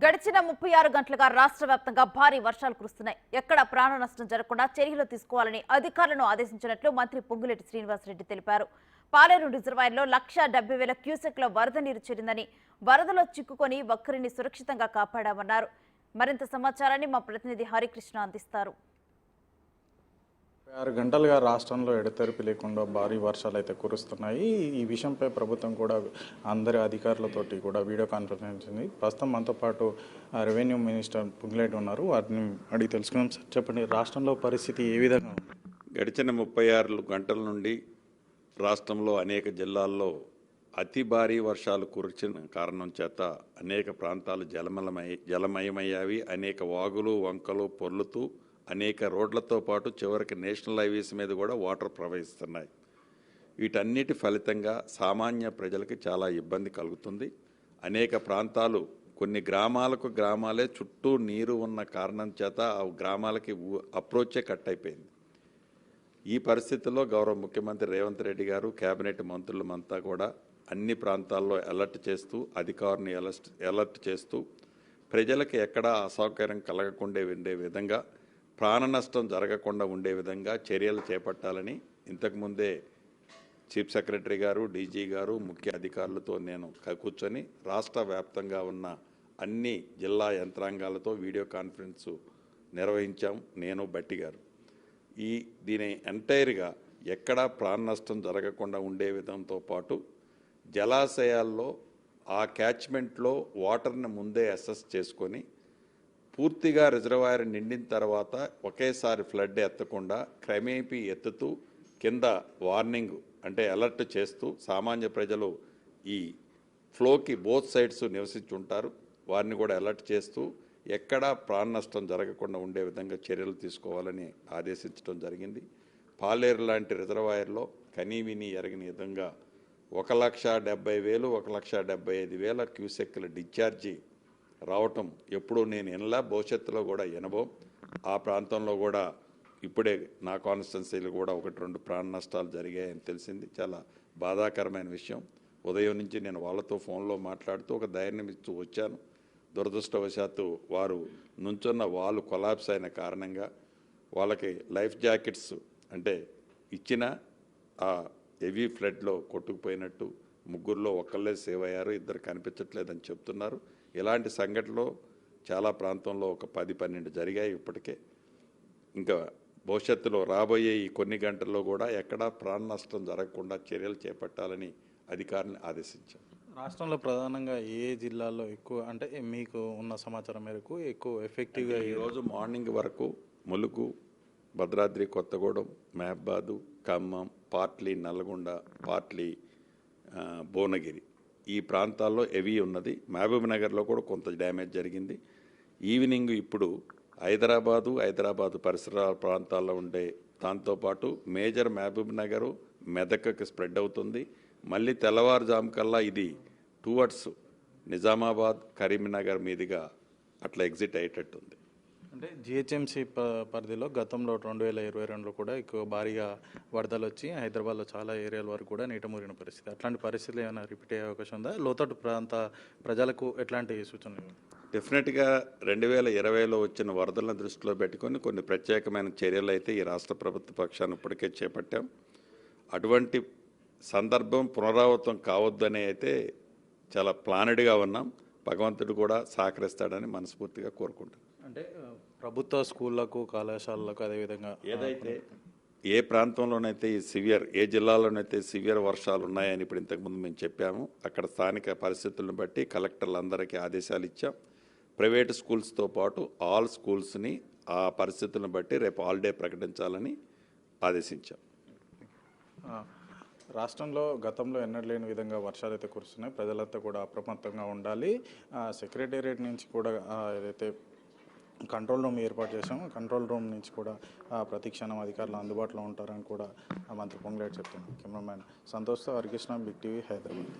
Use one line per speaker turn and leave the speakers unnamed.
గడిచిన 36 గంటలుగా రాష్ట్ర వ్యాప్తంగా భారీ వర్షాలు కురుస్తున్నాయి. ఎక్కడ ప్రాణ నష్టం జరగకుండా చర్యలు తీసుకోవాలని అధికారులను ఆదేశించినట్లు మంత్రి పొంగులేటి శ్రీనివాసరెడ్డి తెలిపారు. పాలేరు రిజర్వాయర్లో 1,70,000 క్యూసెక్ల వరద నీరు చేరిందని, వరదలో చిక్కుకొని ఒక్కరిని సురక్షితంగా కాపాడామన్నారు. మరింత సమాచారాన్ని మా ప్రతినిధి హరికృష్ణ అందిస్తారు.
6 గంటలుగా రాష్ట్రంలో ఎడతెరిపి లేకుండా భారీ వర్షాలు అయితే కురుస్తున్నాయి. ఈ విషయంపై ప్రభుత్వం కూడా అందరి అధికారులతోటి కూడా వీడియో కాన్ఫరెన్స్ ఉంది. ప్రస్తుతం మనతో పాటు రెవెన్యూ మినిస్టర్ పొంగులేటి ఉన్నారు. వాటిని అడిగి తెలుసుకున్నాం. సార్ చెప్పండి, రాష్ట్రంలో పరిస్థితి ఏ విధంగా ఉంది?
గడిచిన 36 గంటల నుండి రాష్ట్రంలో అనేక జిల్లాల్లో అతి భారీ వర్షాలు కురిసిన కారణం చేత అనేక ప్రాంతాలు జలమయమయ్యావి. అనేక వాగులు వంకలు పొర్లుతూ అనేక రోడ్లతో పాటు చివరికి నేషనల్ హైవేస్ మీద కూడా వాటర్ ప్రవహిస్తున్నాయి. వీటన్నిటి ఫలితంగా సామాన్య ప్రజలకి చాలా ఇబ్బంది కలుగుతుంది. అనేక ప్రాంతాలు కొన్ని గ్రామాలే చుట్టూ నీరు ఉన్న కారణం చేత ఆ గ్రామాలకి అప్రోచే కట్ అయిపోయింది. ఈ పరిస్థితుల్లో గౌరవ ముఖ్యమంత్రి రేవంత్ రెడ్డి గారు కేబినెట్ మంత్రులమంతా కూడా అన్ని ప్రాంతాల్లో అలర్ట్ చేస్తూ అధికారుని అలర్ట్ చేస్తూ ప్రజలకు ఎక్కడా అసౌకర్యం కలగకుండా ఉండే విధంగా, ప్రాణ నష్టం జరగకుండా ఉండే విధంగా చర్యలు చేపట్టాలని ఇంతకుముందే చీఫ్ సెక్రటరీ గారు, డీజీ గారు, ముఖ్య అధికారులతో నేను కూర్చొని రాష్ట్ర వ్యాప్తంగా ఉన్న అన్ని జిల్లా యంత్రాంగాలతో వీడియో కాన్ఫరెన్స్ నిర్వహించాం. నేను బట్టి గారు దీని ఎంటైర్గా ఎక్కడా ప్రాణ నష్టం జరగకుండా ఉండే విధంతో పాటు జలాశయాల్లో ఆ క్యాచ్మెంట్లో వాటర్ని ముందే అసెస్ చేసుకొని పూర్తిగా రిజర్వాయర్ నిండిన తర్వాత ఒకేసారి ఫ్లడ్ ఎత్తకుండా క్రమేపీ ఎత్తుతూ కింద వార్నింగ్ అంటే అలర్ట్ చేస్తూ సామాన్య ప్రజలు ఈ ఫ్లోకి బోత్ సైడ్స్ నివసించుంటారు, వారిని కూడా అలర్ట్ చేస్తూ ఎక్కడా ప్రాణ నష్టం జరగకుండా ఉండే విధంగా చర్యలు తీసుకోవాలని ఆదేశించడం జరిగింది. పాలేరు లాంటి రిజర్వాయర్లో కనీవిని ఎరగని విధంగా 1,70,000 1,75,000 క్యూసెక్ల డిశ్చార్జి రావటం ఎప్పుడూ నేను వినలా, భవిష్యత్తులో కూడా వినబోం. ఆ ప్రాంతంలో కూడా ఇప్పుడే నా కాన్స్టిట్యున్సీలు కూడా 1-2 ప్రాణ నష్టాలు జరిగాయని తెలిసింది. చాలా బాధాకరమైన విషయం. ఉదయం నుంచి నేను వాళ్ళతో ఫోన్లో మాట్లాడుతూ ఒక ధైర్యం ఇస్తూ వచ్చాను. దురదృష్టవశాత్తు వారు నుంచున్న వాళ్ళు కొలాప్స్ అయిన కారణంగా వాళ్ళకి లైఫ్ జాకెట్స్ అంటే ఇచ్చిన ఆ హెవీ ఫ్లడ్లో కొట్టుకుపోయినట్టు ముగ్గురులో ఒకళ్ళే సేవ్ అయ్యారు, 2 కనిపించట్లేదని చెప్తున్నారు. ఇలాంటి సంఘటనలు చాలా ప్రాంతంలో ఒక 10-12 జరిగాయి ఇప్పటికే. ఇంకా భవిష్యత్తులో రాబోయే ఈ కొన్ని గంటల్లో కూడా ఎక్కడా ప్రాణ నష్టం జరగకుండా చర్యలు చేపట్టాలని అధికారులను ఆదేశించారు.
రాష్ట్రంలో ప్రధానంగా ఏ జిల్లాల్లో ఎక్కువ అంటే మీకు ఉన్న సమాచారం మేరకు ఎక్కువ ఎఫెక్టివ్గా
ఈరోజు మార్నింగ్ వరకు ములుగు, భద్రాద్రి కొత్తగూడెం, మహబాదు, ఖమ్మం, పార్ట్లీ నల్గొండ, పార్ట్లీ భువనగిరి ఈ ప్రాంతాల్లో హెవీ ఉన్నది. మహబూబ్ నగర్లో కూడా కొంత డ్యామేజ్ జరిగింది. ఈవినింగ్ ఇప్పుడు హైదరాబాదు పరిసర ప్రాంతాల్లో ఉండే దాంతోపాటు మేజర్ మహబూబ్ నగరు మెదక్కి స్ప్రెడ్ అవుతుంది. మళ్ళీ తెల్లవారుజాము కల్లా ఇది టువర్డ్స్ నిజామాబాద్, కరీంనగర్ మీదుగా అట్లా ఎగ్జిట్ అయ్యేటట్టుంది.
అంటే జిహెచ్ఎంసీ పరిధిలో గతంలో 2022లో కూడా ఎక్కువ భారీగా వరదలు వచ్చి హైదరాబాద్లో చాలా ఏరియాల వరకు కూడా నీట మురిగిన పరిస్థితి. అట్లాంటి పరిస్థితులు ఏమైనా రిపీట్ అయ్యే అవకాశం ఉందా? లోతట్టు ప్రాంత ప్రజలకు ఎట్లాంటి సూచనలు?
డెఫినెట్గా 2020లో వచ్చిన వరదలను దృష్టిలో పెట్టుకొని కొన్ని ప్రత్యేకమైన చర్యలు అయితే ఈ రాష్ట్ర ప్రభుత్వ పక్షాన్ని ఇప్పటికే చేపట్టాం. అటువంటి సందర్భం పునరావృతం కావద్దని అయితే చాలా ప్లానెడ్గా ఉన్నాం. భగవంతుడు కూడా సహకరిస్తాడని మనస్ఫూర్తిగా కోరుకుంటాం.
అంటే ప్రభుత్వ స్కూళ్లకు, కళాశాలలకు అదేవిధంగా
ఏదైతే ఏ ప్రాంతంలోనైతే ఈ ఏ జిల్లాలోనైతే సివియర్ వర్షాలు ఉన్నాయని ఇప్పుడు ఇంతకుముందు మేము చెప్పాము, అక్కడ స్థానిక పరిస్థితులను బట్టి కలెక్టర్లందరికీ ఆదేశాలు ఇచ్చాం. ప్రైవేట్ స్కూల్స్తో పాటు ఆల్ స్కూల్స్ని ఆ పరిస్థితులను బట్టి రేపు హాలిడే ప్రకటించాలని ఆదేశించాం.
రాష్ట్రంలో గతంలో ఎన్నడూ లేని విధంగా వర్షాలు అయితే కురుస్తున్నాయి. ప్రజలంతా కూడా అప్రమత్తంగా ఉండాలి. సెక్రటేరియట్ నుంచి కూడా ఏదైతే కంట్రోల్ రూమ్ ఏర్పాటు చేశాము, కంట్రోల్ రూమ్ నుంచి కూడా ప్రతి క్షణం అధికారులు అందుబాటులో ఉంటారని కూడా మంత్రి పొంగులేటి చెప్తున్నారు. కెమెరామ్యాన్ సంతోష్తో హరికృష్ణ, బిగ్ టీవీ, హైదరాబాద్.